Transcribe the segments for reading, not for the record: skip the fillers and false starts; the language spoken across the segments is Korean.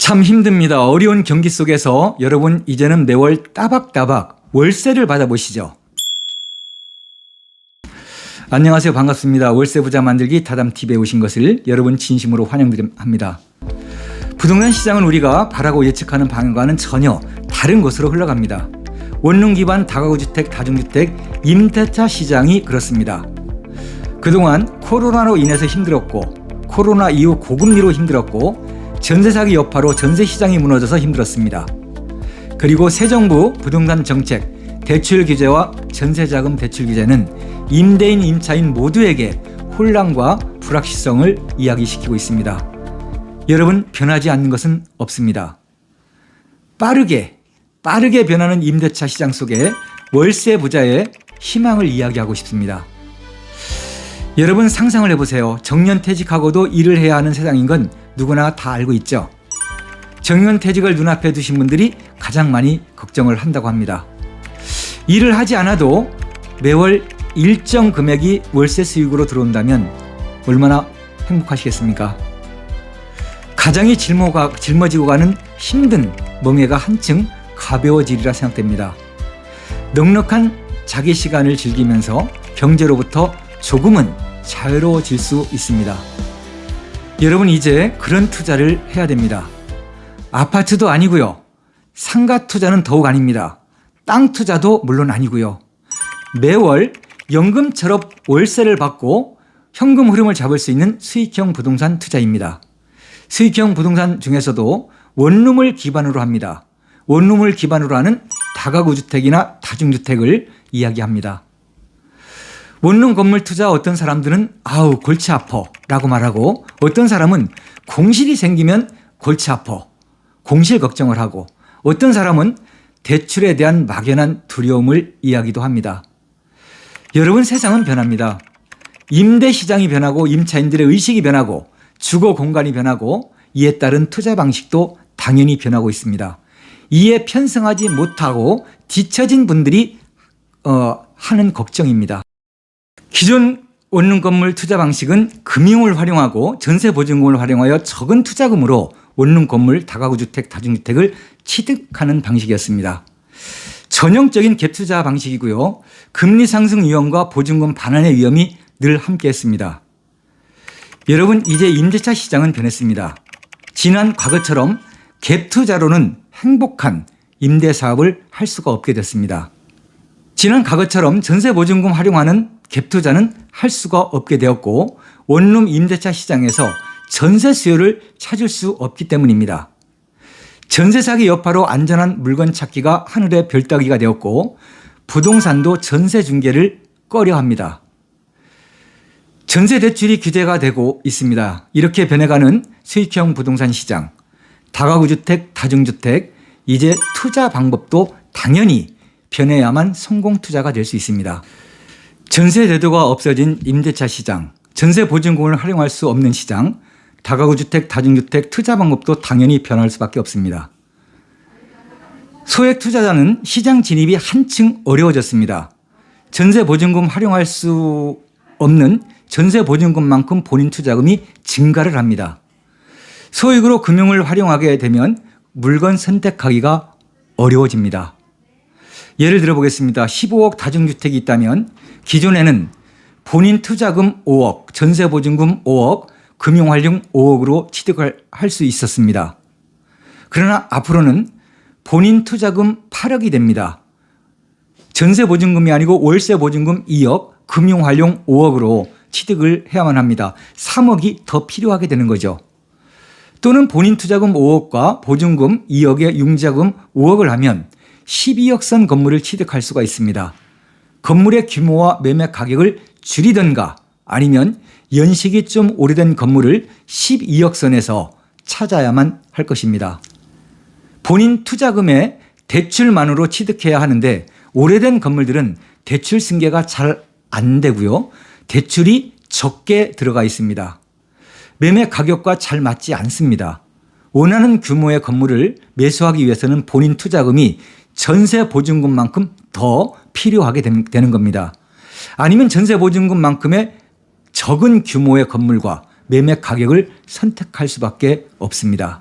참 힘듭니다. 어려운 경기 속에서 여러분 이제는 매월 따박따박 월세를 받아보시죠. 안녕하세요. 반갑습니다. 월세 부자 만들기 다담TV에 오신 것을 여러분 진심으로 환영합니다. 부동산 시장은 우리가 바라고 예측하는 방향과는 전혀 다른 곳으로 흘러갑니다. 원룸 기반 다가구 주택, 다중주택, 임대차 시장이 그렇습니다. 그동안 코로나로 인해서 힘들었고 코로나 이후 고금리로 힘들었고 전세 사기 여파로 전세 시장이 무너져서 힘들었습니다. 그리고 새 정부 부동산 정책, 대출 규제와 전세자금 대출 규제는 임대인, 임차인 모두에게 혼란과 불확실성을 이야기시키고 있습니다. 여러분, 변하지 않는 것은 없습니다. 빠르게 변하는 임대차 시장 속에 월세 부자의 희망을 이야기하고 싶습니다. 여러분 상상을 해보세요. 정년퇴직하고도 일을 해야 하는 세상인 건 누구나 다 알고 있죠. 정년퇴직을 눈앞에 두신 분들이 가장 많이 걱정을 한다고 합니다. 일을 하지 않아도 매월 일정 금액이 월세 수익으로 들어온다면 얼마나 행복하시겠습니까? 가장이 짊어지고 가는 힘든 멍해가 한층 가벼워지리라 생각됩니다. 넉넉한 자기 시간을 즐기면서 경제로부터 조금은 자유로워질 수 있습니다. 여러분 이제 그런 투자를 해야 됩니다. 아파트도 아니고요. 상가 투자는 더욱 아닙니다. 땅 투자도 물론 아니고요. 매월 연금처럼 월세를 받고 현금 흐름을 잡을 수 있는 수익형 부동산 투자입니다. 수익형 부동산 중에서도 원룸을 기반으로 합니다. 원룸을 기반으로 하는 다가구 주택이나 다중주택을 이야기합니다. 원룸 건물 투자 어떤 사람들은 아우 골치 아파 라고 말하고 어떤 사람은 공실이 생기면 골치 아파 공실 걱정을 하고 어떤 사람은 대출에 대한 막연한 두려움을 이야기도 합니다. 여러분 세상은 변합니다. 임대 시장이 변하고 임차인들의 의식이 변하고 주거 공간이 변하고 이에 따른 투자 방식도 당연히 변하고 있습니다. 이에 편승하지 못하고 뒤처진 분들이 하는 걱정입니다. 기존 원룸 건물 투자 방식은 금융을 활용하고 전세보증금을 활용하여 적은 투자금으로 원룸 건물, 다가구 주택, 다중주택을 취득하는 방식이었습니다. 전형적인 갭 투자 방식이고요. 금리 상승 위험과 보증금 반환의 위험이 늘 함께했습니다. 여러분 이제 임대차 시장은 변했습니다. 지난 과거처럼 갭 투자로는 행복한 임대 사업을 할 수가 없게 됐습니다. 지난 과거처럼 전세보증금 활용하는 갭 투자는 할 수가 없게 되었고 원룸 임대차 시장에서 전세 수요를 찾을 수 없기 때문입니다. 전세 사기 여파로 안전한 물건 찾기가 하늘의 별 따기가 되었고 부동산도 전세 중개를 꺼려합니다. 전세 대출이 규제가 되고 있습니다. 이렇게 변해가는 수익형 부동산 시장, 다가구 주택, 다중주택, 이제 투자 방법도 당연히 변해야만 성공 투자가 될 수 있습니다. 전세 제도가 없어진 임대차 시장, 전세 보증금을 활용할 수 없는 시장, 다가구 주택, 다중주택 투자 방법도 당연히 변할 수밖에 없습니다. 소액 투자자는 시장 진입이 한층 어려워졌습니다. 전세 보증금 활용할 수 없는 전세 보증금만큼 본인 투자금이 증가를 합니다. 소액으로 금융을 활용하게 되면 물건 선택하기가 어려워집니다. 예를 들어 보겠습니다. 15억 다중주택이 있다면 기존에는 본인 투자금 5억, 전세보증금 5억, 금융활용 5억으로 취득을 할 수 있었습니다. 그러나 앞으로는 본인 투자금 8억이 됩니다. 전세보증금이 아니고 월세보증금 2억, 금융활용 5억으로 취득을 해야만 합니다. 3억이 더 필요하게 되는 거죠. 또는 본인 투자금 5억과 보증금 2억에 융자금 5억을 하면 12억 선 건물을 취득할 수가 있습니다. 건물의 규모와 매매 가격을 줄이든가 아니면 연식이 좀 오래된 건물을 12억 선에서 찾아야만 할 것입니다. 본인 투자금의 대출만으로 취득해야 하는데 오래된 건물들은 대출 승계가 잘 안 되고요. 대출이 적게 들어가 있습니다. 매매 가격과 잘 맞지 않습니다. 원하는 규모의 건물을 매수하기 위해서는 본인 투자금이 전세 보증금만큼 더 필요하게 되는 겁니다. 아니면 전세 보증금만큼의 적은 규모의 건물과 매매 가격을 선택할 수밖에 없습니다.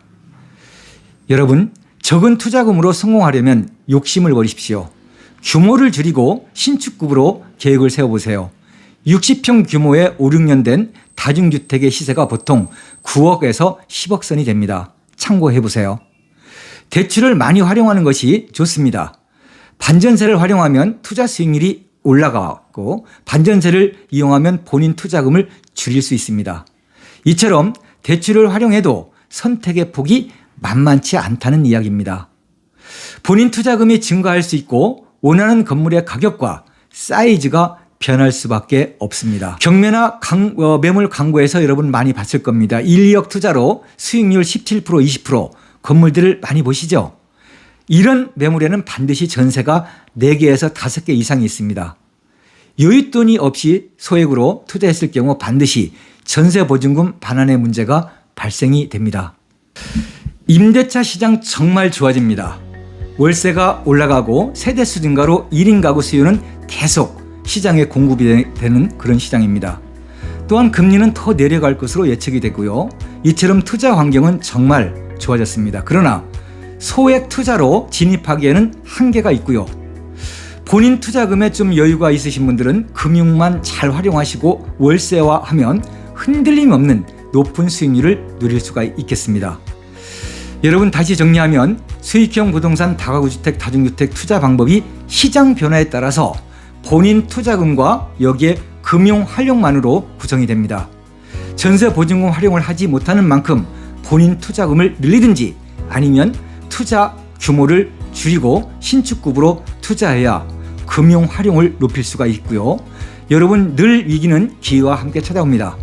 여러분, 적은 투자금으로 성공하려면 욕심을 버리십시오. 규모를 줄이고 신축급으로 계획을 세워보세요. 60평 규모의 5, 6년 된 다중주택의 시세가 보통 9억에서 10억 선이 됩니다. 참고해보세요. 대출을 많이 활용하는 것이 좋습니다. 반전세를 활용하면 투자 수익률이 올라가고 반전세를 이용하면 본인 투자금을 줄일 수 있습니다. 이처럼 대출을 활용해도 선택의 폭이 만만치 않다는 이야기입니다. 본인 투자금이 증가할 수 있고 원하는 건물의 가격과 사이즈가 변할 수밖에 없습니다. 경매나 매물 광고에서 여러분 많이 봤을 겁니다. 1, 2억 투자로 수익률 17%, 20% 건물들을 많이 보시죠? 이런 매물에는 반드시 전세가 4개에서 5개 이상이 있습니다. 여윳돈이 없이 소액으로 투자했을 경우 반드시 전세보증금 반환의 문제가 발생이 됩니다. 임대차 시장 정말 좋아집니다. 월세가 올라가고 세대수 증가로 1인 가구 수요는 계속 시장에 공급이 되는 그런 시장입니다. 또한 금리는 더 내려갈 것으로 예측이 되고요. 이처럼 투자 환경은 정말 좋아졌습니다. 그러나 소액 투자로 진입하기에는 한계가 있고요. 본인 투자금에 좀 여유가 있으신 분들은 금융만 잘 활용하시고 월세화하면 흔들림 없는 높은 수익률을 누릴 수가 있겠습니다. 여러분, 다시 정리하면 수익형 부동산 다가구주택 다중주택 투자 방법이 시장 변화에 따라서 본인 투자금과 여기에 금융 활용만으로 구성이 됩니다. 전세 보증금 활용을 하지 못하는 만큼 본인 투자금을 늘리든지 아니면 투자 규모를 줄이고 신축급으로 투자해야 금융 활용을 높일 수가 있고요. 여러분, 늘 위기는 기회와 함께 찾아옵니다.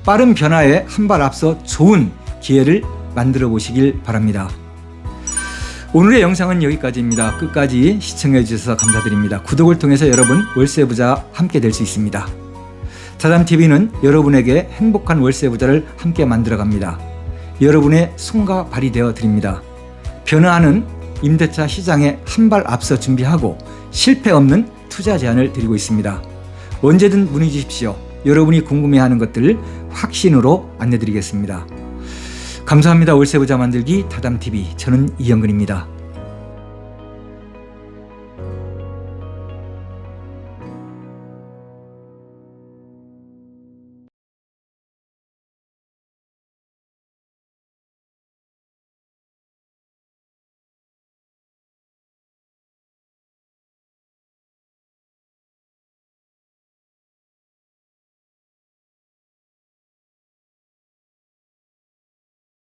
빠른 변화에 한 발 앞서 좋은 기회를 만들어 보시길 바랍니다. 오늘의 영상은 여기까지입니다. 끝까지 시청해 주셔서 감사드립니다. 구독을 통해서 여러분 월세부자 함께 될 수 있습니다. 타담TV는 여러분에게 행복한 월세부자를 함께 만들어갑니다. 여러분의 손과 발이 되어 드립니다. 변화하는 임대차 시장에 한 발 앞서 준비하고 실패 없는 투자 제안을 드리고 있습니다. 언제든 문의 주십시오. 여러분이 궁금해하는 것들을 확신으로 안내드리겠습니다. 감사합니다. 월세부자 만들기 타담TV, 저는 이영근입니다.